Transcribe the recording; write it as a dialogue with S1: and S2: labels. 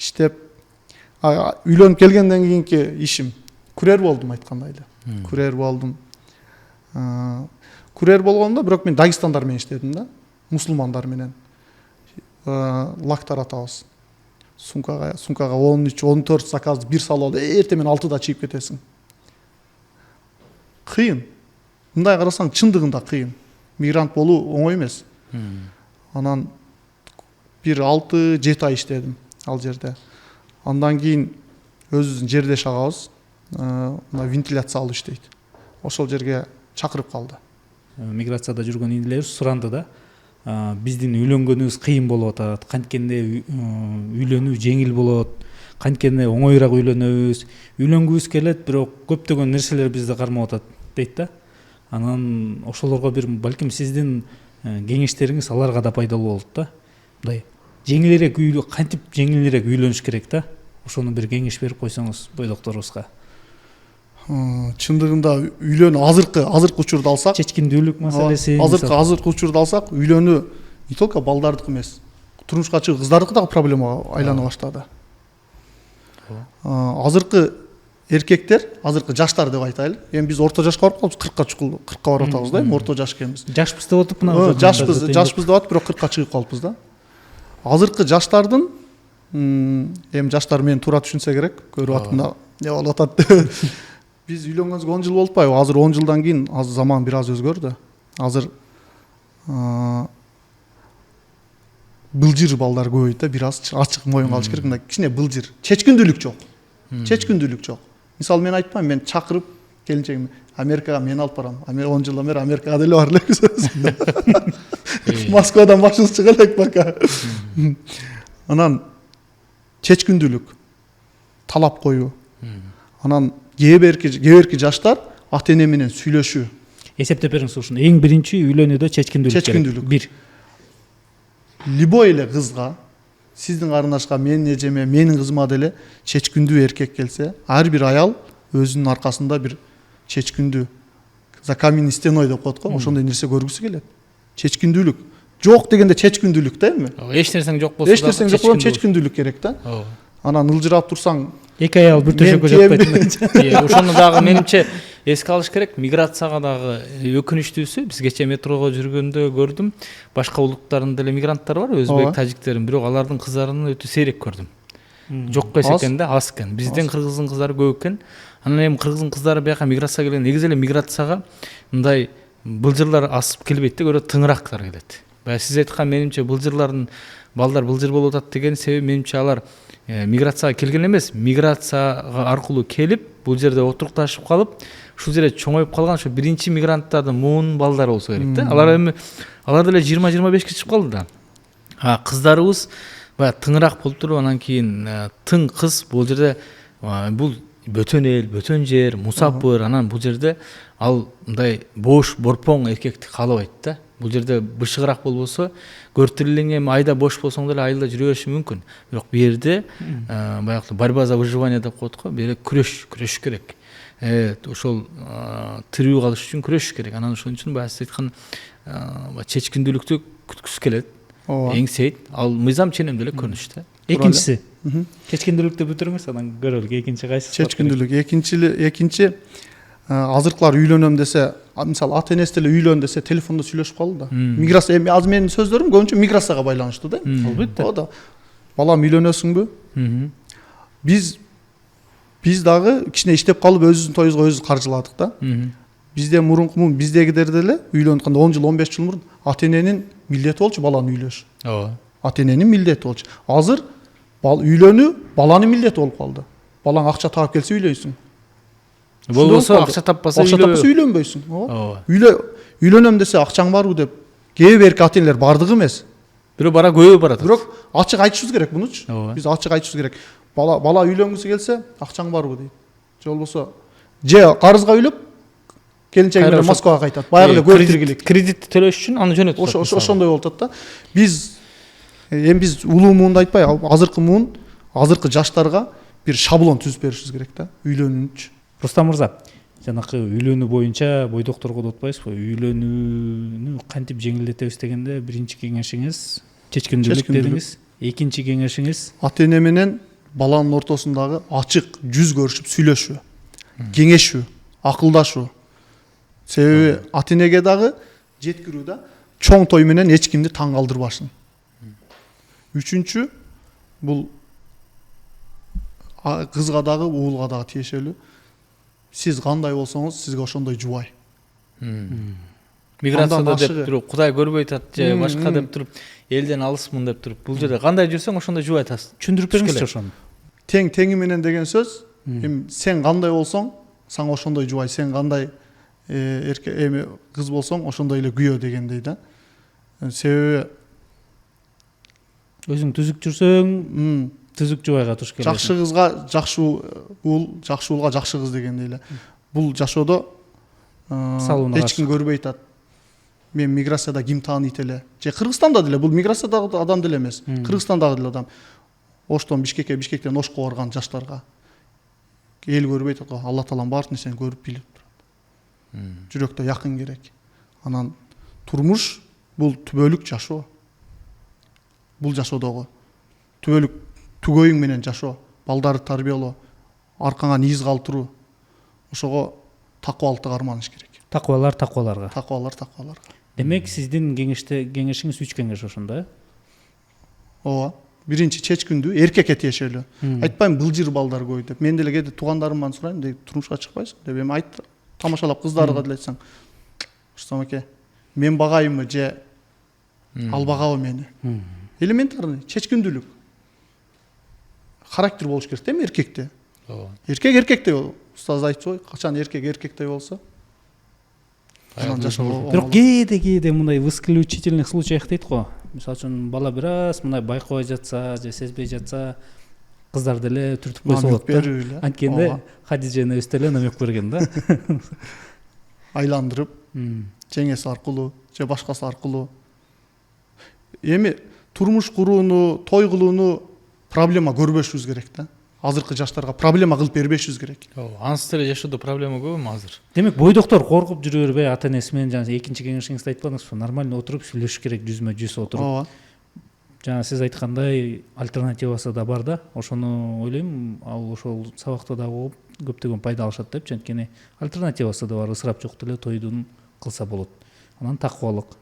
S1: иштеп үйлөнүп келгенден кийинки ишим курьер болдум айткандай эле. Курьер болдум. Курьер болгондо бирок мен Дагестандар менен иштедим да. Мусулмандар менен. Лак таратабыз. Сумкага 13-14 заказды бир салып алып, эртең менен 6-да чыгып кетесиң. Кыйын. Мындай карасаң чындыгында кыйын. Мигрант болуу оңой эмес. Анан бир 6-7 ай иштедим ал жерде. Андан кийин өзүбүздүн жердеш агабыз мына вентиляция алып иштейт. Ошол жерге чакырып калды.
S2: Миграцияда жүргөн инилерибиз суранды да. Биздин үйлөнгөнүбүз кыйын болуп атат. Канткенде үйлөнүү жеңил болот. Канткенде оңоюраак үйлөнөбүз. Үйлөнгүбүз келет, бирок көптөгөн нерселер бизди кармап атат дейт да. Анан ошолорго бир балким сиздин кеңештериңиз аларга да пайдалуу болот да. Мындай жеңилирээк кантип жеңилирээк үйлөнүш керек да. Ошону бир кеңеш берип койсоңуз бойдокторубузга.
S1: Чындыгында үйлөнүү азыркы учурда алсак,
S2: чечкиндүүлүк маселеси.
S1: Азыркы учурда алсак, үйлөнүү не только балдардыкы эмес, турмушка чыгып кыздардыкы дагы проблемага айлана баштады. Азыркы эркектер, азыркы жаштар деп айтайлы. Эми биз орто жашка барып калабыз, 40-ка барып атабыз да, эми орто жаш экенбиз.
S2: Жашпыз деп атып мына.
S1: Жашпыз деп атып, бирок 40-ка чыгып калыппыз да. Азыркы жаштардын эми жаштар мени туура түшүнсө керек, көрүп атымда не болуп атат. Биз үйлөнгөнүбүзгө 10 жыл болуп атпайбы? Азыр 10 жылдан кийин заман бир аз өзгөрдү. Азыр былжыр балдар көбөйт да, бир аз ачык моюнга алыш керек. Мындай кичине былжыр, чечкиндүүлүк жок. Чечкиндүүлүк жок. Мисалы мен айтпайм, мен чакырып келинчегим Америкага мен алып барам. 10 жылдан бери Америкага деле бар элекпиз. Москвадан машина чыга элек пока. Анан чечкиндүүлүк, талап коюу. Анан кээ бирки жаштар ата эне менен сүйлөшүү.
S2: Эсептеп бериңиз ушуну. Эң биринчи үйлөнүүдө чечкиндүүлүк керек. Бир.
S1: Любой эле кызга, сиздин карындашка, менин эжеме, менин кызыма деле чечкиндүү эркек келсе, ар бир аял өзүнүн аркасында бир чечкиндүү за каменной стеной деп коет го, ошондой нерсе көргүсү келет. Чечкиндүүлүк. Жок дегенде чечкиндүүлүк да эми.
S3: Эч нерсең жок болсо
S1: чечкиндүүлүк керек да. Анан ылжырап турсаң,
S2: эки аял бир төшөккө жатпайт.
S3: Ошону дагы менимче эске алыш керек. Миграцияга дагы өкүнүчтүүсү, биз кече метрого жүргөндө көрдүм. Башка улуттардын деле мигранттар бар, өзбек, тажиктердин, бирок алардын кыздарын өтө сейрек көрдүм. Жок экен да, аз экен. Биздин кыргыздын кыздары көп экен. Анан эми кыргыздын кыздары бияка миграцияга келген, негизи эле миграцияга мындай былжырлар асып келбейт да, көрө тыңыраактар келет. Баягы сиз айткан менимче былжырлардын балдар былжыр болуп атат деген себеби менимче алар миграцияга келген эмес, миграцияга аркылуу келип, бул жерде отурукташып калып, ушул жерде чоңоюп калган ошо биринчи мигранттардын муунун балдары болсо керек да. Алар деле 20-25 чыгып калды да. Кыздарыбыз баягы тыңыраак болуп туруп, анан кийин тың кыз бул жерде бул бөтөн эл, бөтөн жер, мусапыр, анан бул жерде ал мындай бош, борпоң эркекти каалабайт да. Бул жерде бышыгыраак болбосо, көртүрлүң эми айда бош болсоң деле айылда жүрө бериши мүмкүн. Бирок бу жерде баягы борьба за выживание деп коет го, бу жерде күрөш керек. Ошол тирүү калыш үчүн күрөш керек. Анан ошон үчүн баягы сиз айткан чечкиндүүлүктү күткүсү келет. Эңсейт. Ал мыйзам ченемде эле көрүнүш да.
S2: Экинчиси. Чечкиндүүлүктү бүтүрүңүз, анан көрөлүк экинчи кайсы?
S1: Чечкиндүүлүк. Экинчи азыркылар үйлөнөм десе, мисалы ата энеси деле үйлөн десе, телефондо сүйлөшүп калды да. Миграция, эми аз менин сөздөрүм көбүнчө миграцияга байланыштуу да.
S2: Албетте.
S1: Да. Балам үйлөнөсүңбү? Биз дагы кичине иштеп калып өзүбүздүн тоюбузга өзүбүз каржыладык да. Бизде мурунку биздегилер деле үйлөнгөндө 10 жыл, 15 жыл мурун ата эненин милдети болчу баланы үйлөш. Ата эненин милдети болчу. Азыр үйлөнүү баланын милдети болуп калды. Балаң акча таап келсе үйлөйсүң.
S3: Болбосо акча таппаса
S1: үйлөнбөйсүң. Үйлөнөм десе акчаң барбы деп кээ бирки ата энелер бардыгы эмес.
S3: Бирок бара көбү барат.
S1: Бирок ачык айтышыбыз керек мунучу. Биз ачык айтышыбыз керек. Бала үйлөнгүсү келсе, акчаң барбы дейт. Же болбосо карызга үйлөп келинчеги менен Москвага кайтат. Баягы эле көртүргүлүк.
S3: Кредитти төлөш үчүн аны жөнөтөт.
S1: Ошондой болуп атат да. Биз улуу муунду айтпай, азыркы муун, азыркы жаштарга бир шаблон түзүп беришибиз керек да, үйлөнүүчү.
S2: Рустам мырза, жанакы үйлөнүү боюнча бойдокторго да отпайсызбы? Үйлөнүүнү кантип жеңилдетебиз дегенде биринчи кеңешиңиз чечкиндүүлүк дедиңиз. Экинчи кеңешиңиз
S1: ата эне менен баланын ортосундагы ачык жүз көрүшүп сүйлөшүү, кеңешүү, акылдашуу. Себеби ата энеге дагы жеткирүү да чоң той менен эч кимди таң калтырбашын. Үчүнчү, бул кызга дагы уулга дагы тиешелүү. Сиз кандай болсоңуз сизге ошондой жубай.
S3: Миграцияда деп туруп Кудай көрбөй атат же башка деп туруп элден алысмын деп туруп бул жерде кандай жүрсөң ошондой жубай атасың.
S2: Түшүндүрүп бериңизчи ошону.
S1: Тең теңи менен деген сөз, сен кандай болсоң, сага ошондой жубай, сен кандай кыз болсоң, ошондой эле күйөө дегендей да. Себеби
S2: Өзүң түзүк жүрсөң, түзүк жубайга туш келесиң.
S1: жакшы кызга жакшы уул, жакшы уулга жакшы кыз дегендей эле. Бул жашоодо эч ким көрбөй атат. Мен миграцияда ким тааныйт эле. Же Кыргызстанда деле, бул миграциядагы адам деле эмес. Кыргызстандагы деле адам. Оштон Бишкекке, Бишкектен Ошко барган жаштарга эл көрбөй атат го. Алла таалам баардык нерсени көрүп билип турат. Жүрөктө якын керек. Анан турмуш бул түбөлүк жашоо. Бул жашоодогу түбөлүк түгөйүң менен жашоо, балдарды тарбиялоо, аркаңа низ калтыруу. Ошого такыбалыкты карманыш керек.
S2: Такыбаларга.
S1: Такыбаларга.
S2: Демек сиздин кеңешиңиз 3 кеңеш ошондо, э?
S1: Ооба. Биринчи чечкиндүү эркекке тиешелүү. Айтпайм былжыр балдар көп деп. Мен деле кээде туугандарымдан сурайм, турмушка чыкпайсың деп. Эми айт, тамашалап кыздарга деле айтсаң, "Рустам аке, мен багайымбы же ал багабы мени?" Элементарный чечкиндүүлүк. Характер болуш керек эми эркекте. Эркек эркектей устаз айтчу ғой, качан эркек эркектей болсо.
S2: Бирок кээде мындай в исключительных случаях дейт го. Мисалы үчүн бала бир аз мындай байкабай жатса же сезбей жатса, кыздар деле түртүп койсо болот да. Анткенде Хадижа энебиз деле намек берген да.
S1: Айландырып, жеңеси аркылуу же башкасы аркылуу. Эми турмуш курууну, той кылууну проблема көрбөшүбүз керек да. Азыркы жаштарга проблема кылып бербешибиз керек.
S3: Ансыз деле жашоодо проблема көбүмү азыр?
S2: Демек бойдоктор коркуп жүрө бербей, ата энеси менен жана экинчи кеңешиңизде айтпадыңызбы, нормально отуруп сүйлөшүш керек, жүзмө жүз отуруп.
S1: Ооба.
S2: Жана сиз айткандай альтернативасы да бар да. Ошону ойлойм, ал ошол сабакта дагы көптөгөн пайда алышат депчи, анткени альтернативасы да бар, ысырап жок деле тойдун кылса болот. Анан такыбалык.